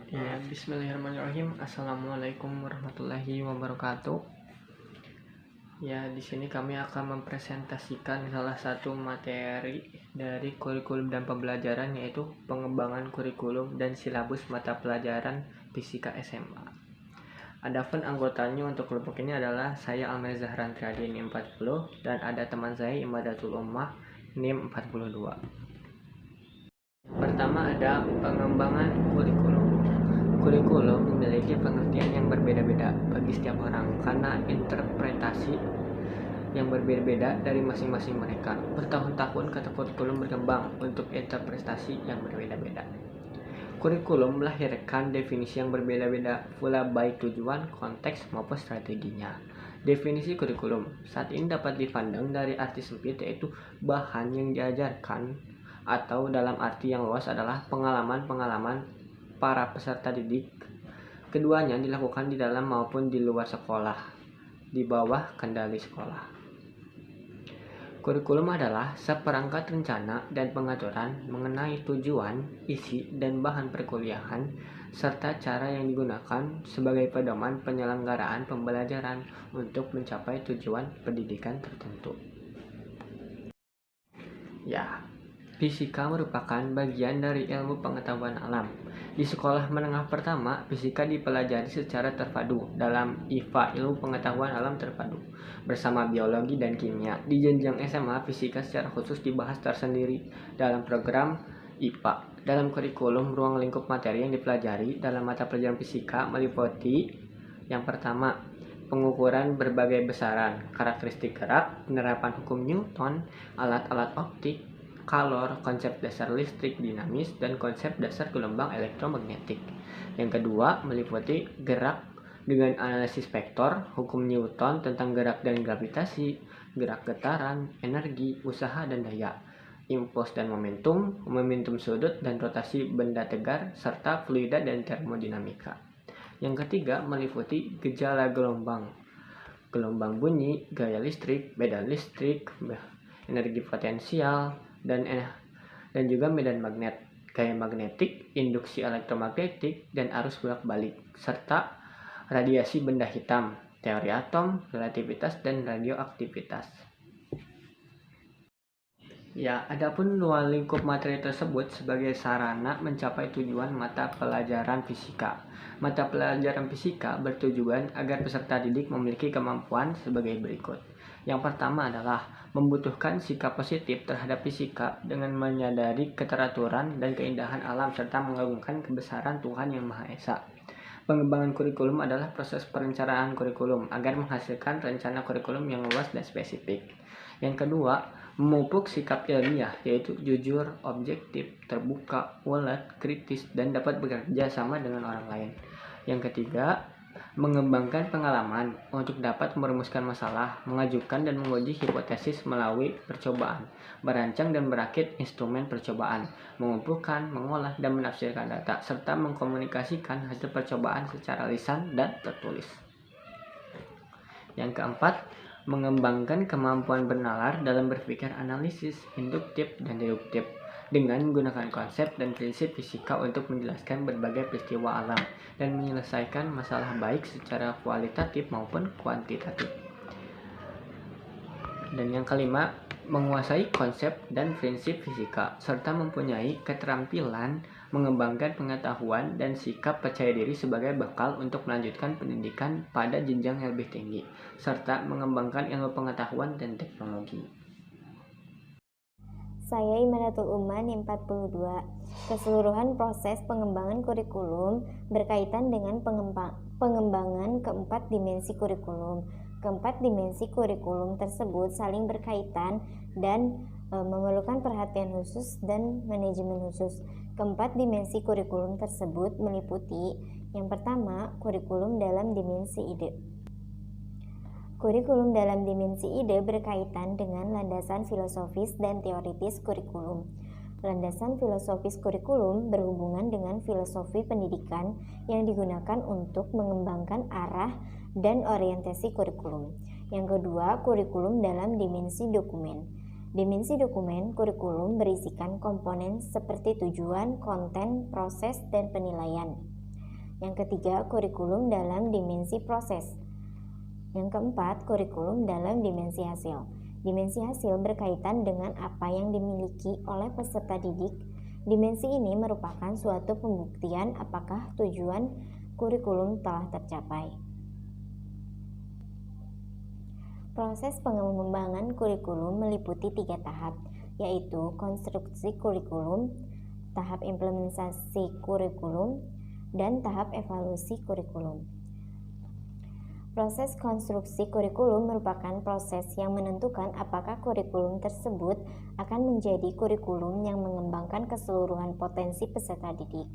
Ya, bismillahirrahmanirrahim. Assalamualaikum warahmatullahi wabarakatuh. Ya, di sini kami akan mempresentasikan salah satu materi dari kurikulum dan pembelajaran, yaitu pengembangan kurikulum dan silabus mata pelajaran fisika SMA. Adapun anggotanya untuk kelompok ini adalah saya Almer Zahran Triadi NIM 40 dan ada teman saya Imadatul Ummah NIM 42. Pertama ada pengembangan kurikulum. Kurikulum memiliki pengertian yang berbeda-beda bagi setiap orang karena interpretasi yang berbeda-beda dari masing-masing mereka. Bertahun-tahun kata kurikulum berkembang untuk interpretasi yang berbeda-beda. Kurikulum melahirkan definisi yang berbeda-beda pula baik tujuan, konteks maupun strateginya. Definisi kurikulum saat ini dapat dipandang dari arti sempit, yaitu bahan yang diajarkan, atau dalam arti yang luas adalah pengalaman-pengalaman para peserta didik. Keduanya dilakukan di dalam maupun di luar sekolah, di bawah kendali sekolah. Kurikulum adalah seperangkat rencana dan pengaturan mengenai tujuan, isi, dan bahan perkuliahan, serta cara yang digunakan sebagai pedoman penyelenggaraan pembelajaran untuk mencapai tujuan pendidikan tertentu. Ya, fisika merupakan bagian dari ilmu pengetahuan alam. Di sekolah menengah pertama, fisika dipelajari secara terpadu dalam IPA, ilmu pengetahuan alam terpadu, bersama biologi dan kimia. Di jenjang SMA, fisika secara khusus dibahas tersendiri dalam program IPA. Dalam kurikulum, ruang lingkup materi yang dipelajari dalam mata pelajaran fisika meliputi yang pertama, pengukuran berbagai besaran, karakteristik gerak, penerapan hukum Newton, alat-alat optik, kalor, konsep dasar listrik dinamis, dan konsep dasar gelombang elektromagnetik. Yang kedua, meliputi gerak dengan analisis vektor, hukum Newton tentang gerak dan gravitasi, gerak getaran, energi, usaha dan daya, impuls dan momentum, momentum sudut dan rotasi benda tegar, serta fluida dan termodinamika. Yang ketiga, meliputi gejala gelombang, gelombang bunyi, gaya listrik, medan listrik, energi potensial, dan juga medan magnet, gaya magnetik, induksi elektromagnetik, dan arus bolak-balik, serta radiasi benda hitam, teori atom, relativitas, dan radioaktivitas. Ya, adapun luar lingkup materi tersebut sebagai sarana mencapai tujuan mata pelajaran fisika. Mata pelajaran fisika bertujuan agar peserta didik memiliki kemampuan sebagai berikut. Yang pertama adalah membutuhkan sikap positif terhadap fisika dengan menyadari keteraturan dan keindahan alam serta mengagungkan kebesaran Tuhan Yang Maha Esa. Pengembangan kurikulum adalah proses perencanaan kurikulum agar menghasilkan rencana kurikulum yang luas dan spesifik. Yang kedua, memupuk sikap ilmiah, yaitu jujur, objektif, terbuka, ulet, kritis, dan dapat bekerja sama dengan orang lain. Yang ketiga, mengembangkan pengalaman untuk dapat merumuskan masalah, mengajukan dan menguji hipotesis melalui percobaan, merancang dan merakit instrumen percobaan, mengumpulkan, mengolah, dan menafsirkan data, serta mengkomunikasikan hasil percobaan secara lisan dan tertulis. Yang keempat, mengembangkan kemampuan bernalar dalam berpikir analisis, induktif, dan deduktif dengan menggunakan konsep dan prinsip fisika untuk menjelaskan berbagai peristiwa alam dan menyelesaikan masalah baik secara kualitatif maupun kuantitatif. Dan yang kelima, menguasai konsep dan prinsip fisika serta mempunyai keterampilan mengembangkan pengetahuan dan sikap percaya diri sebagai bekal untuk melanjutkan pendidikan pada jenjang yang lebih tinggi serta mengembangkan ilmu pengetahuan dan teknologi. Saya Imadatul Ummah NIM 42. Keseluruhan proses pengembangan kurikulum berkaitan dengan pengembangan keempat dimensi kurikulum. Keempat dimensi kurikulum tersebut saling berkaitan dan memerlukan perhatian khusus dan manajemen khusus. Keempat dimensi kurikulum tersebut meliputi yang pertama, kurikulum dalam dimensi ide. Kurikulum dalam dimensi ide berkaitan dengan landasan filosofis dan teoritis kurikulum. Landasan filosofis kurikulum berhubungan dengan filosofi pendidikan yang digunakan untuk mengembangkan arah dan orientasi kurikulum. Yang kedua, kurikulum dalam dimensi dokumen. Dimensi dokumen kurikulum berisikan komponen seperti tujuan, konten, proses, dan penilaian. Yang ketiga, kurikulum dalam dimensi proses. Yang keempat, kurikulum dalam dimensi hasil. Dimensi hasil berkaitan dengan apa yang dimiliki oleh peserta didik. Dimensi ini merupakan suatu pembuktian apakah tujuan kurikulum telah tercapai. Proses pengembangan kurikulum meliputi 3 tahap, yaitu konstruksi kurikulum, tahap implementasi kurikulum, dan tahap evaluasi kurikulum. Proses konstruksi kurikulum merupakan proses yang menentukan apakah kurikulum tersebut akan menjadi kurikulum yang mengembangkan keseluruhan potensi peserta didik.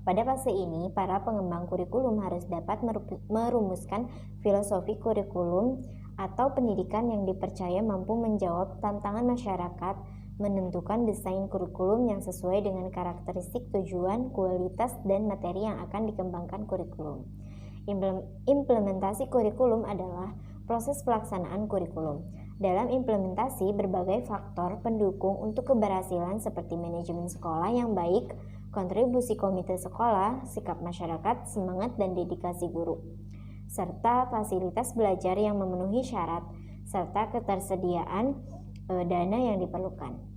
Pada fase ini, para pengembang kurikulum harus dapat merumuskan filosofi kurikulum atau pendidikan yang dipercaya mampu menjawab tantangan masyarakat, menentukan desain kurikulum yang sesuai dengan karakteristik tujuan, kualitas, dan materi yang akan dikembangkan kurikulum. Implementasi kurikulum adalah proses pelaksanaan kurikulum. Dalam implementasi, berbagai faktor pendukung untuk keberhasilan seperti manajemen sekolah yang baik, kontribusi komite sekolah, sikap masyarakat, semangat dan dedikasi guru, serta fasilitas belajar yang memenuhi syarat, serta ketersediaan dana yang diperlukan.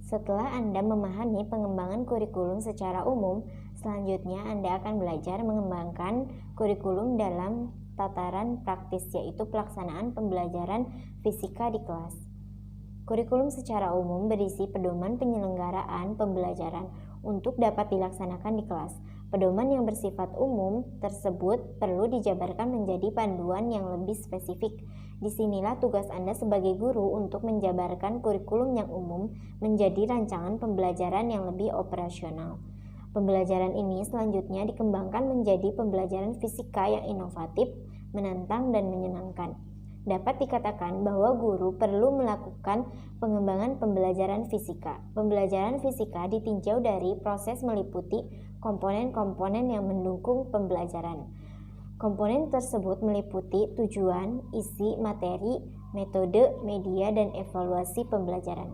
Setelah Anda memahami pengembangan kurikulum secara umum, selanjutnya Anda akan belajar mengembangkan kurikulum dalam tataran praktis, yaitu pelaksanaan pembelajaran fisika di kelas. Kurikulum secara umum berisi pedoman penyelenggaraan pembelajaran untuk dapat dilaksanakan di kelas. Pedoman yang bersifat umum tersebut perlu dijabarkan menjadi panduan yang lebih spesifik. Disinilah tugas Anda sebagai guru untuk menjabarkan kurikulum yang umum menjadi rancangan pembelajaran yang lebih operasional. Pembelajaran ini selanjutnya dikembangkan menjadi pembelajaran fisika yang inovatif, menantang, dan menyenangkan. Dapat dikatakan bahwa guru perlu melakukan pengembangan pembelajaran fisika. Pembelajaran fisika ditinjau dari proses meliputi komponen-komponen yang mendukung pembelajaran. Komponen tersebut meliputi tujuan, isi, materi, metode, media, dan evaluasi pembelajaran.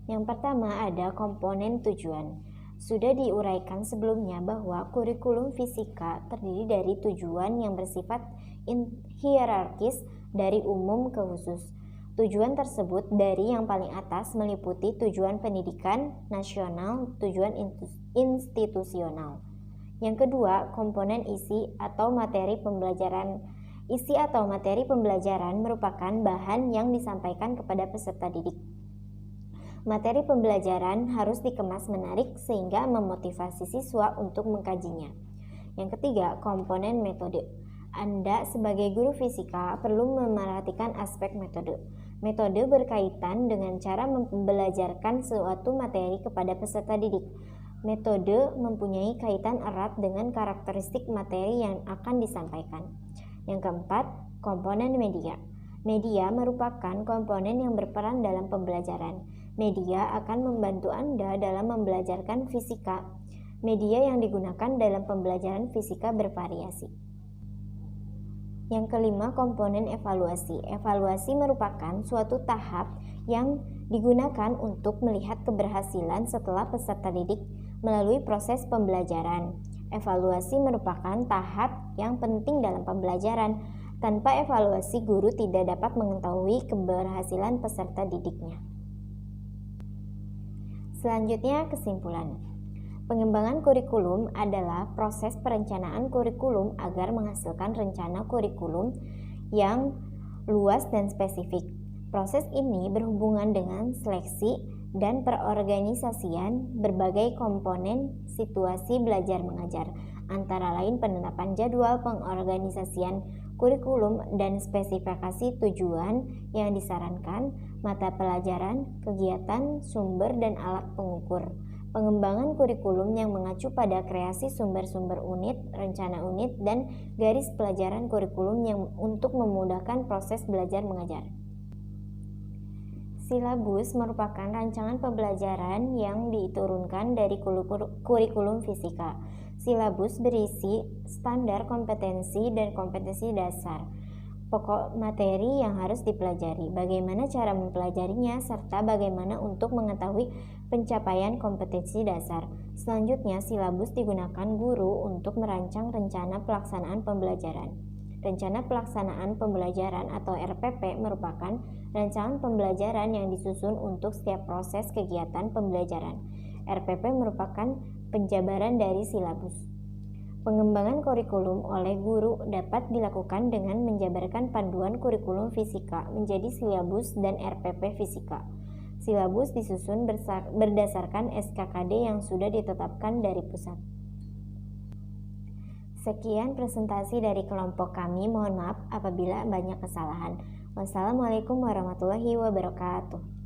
Yang pertama ada komponen tujuan. Sudah diuraikan sebelumnya bahwa kurikulum fisika terdiri dari tujuan yang bersifat hierarkis dari umum ke khusus. Tujuan tersebut dari yang paling atas meliputi tujuan pendidikan nasional, tujuan institusional. Yang kedua, komponen isi atau materi pembelajaran. Isi atau materi pembelajaran merupakan bahan yang disampaikan kepada peserta didik. Materi pembelajaran harus dikemas menarik sehingga memotivasi siswa untuk mengkajinya. Yang ketiga, komponen metode. Anda sebagai guru fisika perlu memerhatikan aspek metode. Metode berkaitan dengan cara membelajarkan suatu materi kepada peserta didik. Metode mempunyai kaitan erat dengan karakteristik materi yang akan disampaikan. Yang keempat, komponen media. Media merupakan komponen yang berperan dalam pembelajaran. Media akan membantu Anda dalam membelajarkan fisika. Media yang digunakan dalam pembelajaran fisika bervariasi. Yang kelima, komponen evaluasi. Evaluasi merupakan suatu tahap yang digunakan untuk melihat keberhasilan setelah peserta didik melalui proses pembelajaran. Evaluasi merupakan tahap yang penting dalam pembelajaran. Tanpa evaluasi, guru tidak dapat mengetahui keberhasilan peserta didiknya. Selanjutnya, kesimpulan. Pengembangan kurikulum adalah proses perencanaan kurikulum agar menghasilkan rencana kurikulum yang luas dan spesifik. Proses ini berhubungan dengan seleksi dan perorganisasian berbagai komponen situasi belajar mengajar, antara lain penetapan jadwal, pengorganisasian kurikulum, dan spesifikasi tujuan yang disarankan, mata pelajaran, kegiatan, sumber, dan alat pengukur. Pengembangan kurikulum yang mengacu pada kreasi sumber-sumber unit, rencana unit, dan garis pelajaran kurikulum yang untuk memudahkan proses belajar mengajar. Silabus merupakan rancangan pembelajaran yang diturunkan dari kurikulum fisika. Silabus berisi standar kompetensi dan kompetensi dasar. pokok materi yang harus dipelajari, bagaimana cara mempelajarinya, serta bagaimana untuk mengetahui pencapaian kompetensi dasar. Selanjutnya, silabus digunakan guru untuk merancang rencana pelaksanaan pembelajaran. Rencana pelaksanaan pembelajaran atau RPP merupakan rancangan pembelajaran yang disusun untuk setiap proses kegiatan pembelajaran. RPP merupakan penjabaran dari silabus. Pengembangan kurikulum oleh guru dapat dilakukan dengan menjabarkan panduan kurikulum fisika menjadi silabus dan RPP fisika. Silabus disusun berdasarkan SKKD yang sudah ditetapkan dari pusat. Sekian presentasi dari kelompok kami. Mohon maaf apabila banyak kesalahan. Wassalamualaikum warahmatullahi wabarakatuh.